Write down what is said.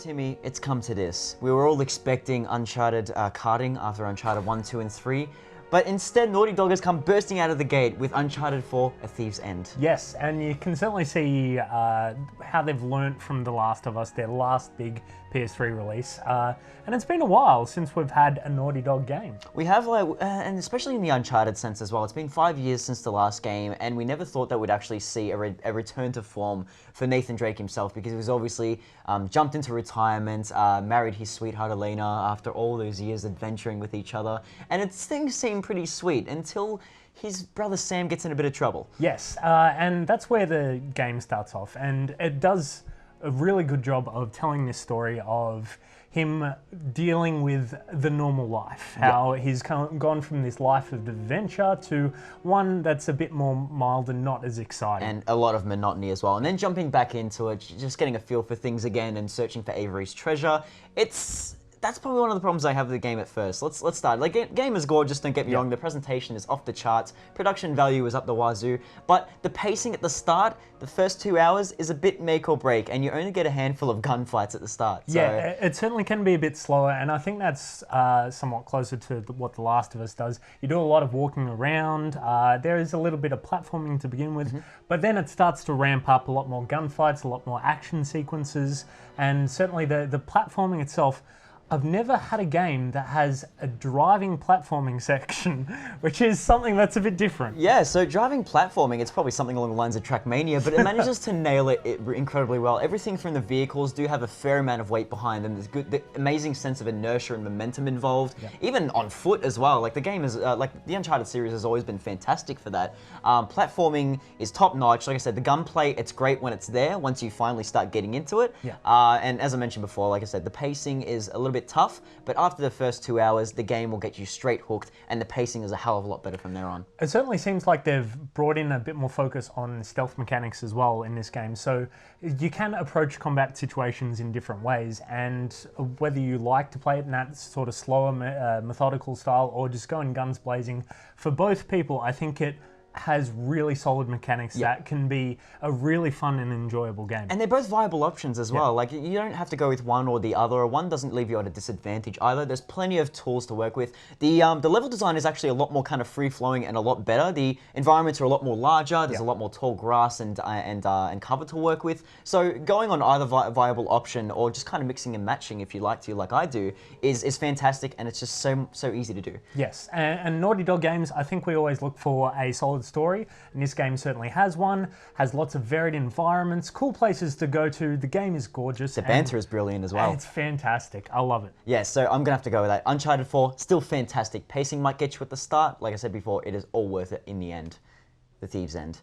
Timmy, it's come to this. We were all expecting Uncharted karting after Uncharted 1, 2, and 3, but instead Naughty Dog has come bursting out of the gate with Uncharted 4, A Thief's End. Yes, and you can certainly see how they've learnt from The Last of Us, their last big PS3 release. And it's been a while since we've had a Naughty Dog game. We have, and especially in the Uncharted sense as well, it's been 5 years since the last game, and we never thought that we'd actually see a return to form for Nathan Drake himself, because he was obviously jumped into retirement, married his sweetheart Elena after all those years adventuring with each other, and things seemed pretty sweet until his brother Sam gets in a bit of trouble. Yes, and that's where the game starts off, and it does a really good job of telling this story of him dealing with the normal life, how he's gone from this life of adventure to one that's a bit more mild and not as exciting. And a lot of monotony as well. And then jumping back into it, just getting a feel for things again and searching for Avery's treasure. That's probably one of the problems I have with the game at first. Let's start. Like, game is gorgeous, don't get me wrong. The presentation is off the charts. Production value is up the wazoo. But the pacing at the start, the first 2 hours, is a bit make or break, and you only get a handful of gunfights at the start. So. Yeah, it certainly can be a bit slower, and I think that's somewhat closer to what The Last of Us does. You do a lot of walking around. There is a little bit of platforming to begin with, but then it starts to ramp up, a lot more gunfights, a lot more action sequences, and certainly the platforming itself. I've never had a game that has a driving platforming section, which is something that's a bit different. Yeah, so driving platforming, it's probably something along the lines of Trackmania, but it manages to nail it incredibly well. Everything from the vehicles do have a fair amount of weight behind them. There's the amazing sense of inertia and momentum involved, even on foot as well. Like, the game is, like, the Uncharted series has always been fantastic for that. Platforming is top notch. Like I said, the gunplay, it's great when it's there, once you finally start getting into it. And as I mentioned before, like I said, the pacing is a little bit tough, but after the first 2 hours, the game will get you straight hooked, and the pacing is a hell of a lot better from there on. It certainly seems like they've brought in a bit more focus on stealth mechanics as well in this game, so you can approach combat situations in different ways, and whether you like to play it in that sort of slower, methodical style, or just going guns blazing, for both people, I think it has really solid mechanics that can be a really fun and enjoyable game. And they're both viable options as well. Like, you don't have to go with one or the other, or one doesn't leave you at a disadvantage either. There's plenty of tools to work with. The level design is actually a lot more kind of free-flowing and a lot better. The environments are a lot more larger, there's a lot more tall grass and cover to work with. So going on either viable option, or just kind of mixing and matching if you like to, like I do, is fantastic, and it's just so easy to do. Yes, and Naughty Dog games, I think we always look for a solid story, and this game certainly has one, has lots of varied environments, cool places to go to, the game is gorgeous. The banter is brilliant as well. It's fantastic, I love it. Yeah, so I'm gonna have to go with that. Uncharted 4, still fantastic. Pacing might get you at the start, like I said before, it is all worth it in the end. The Thief's End.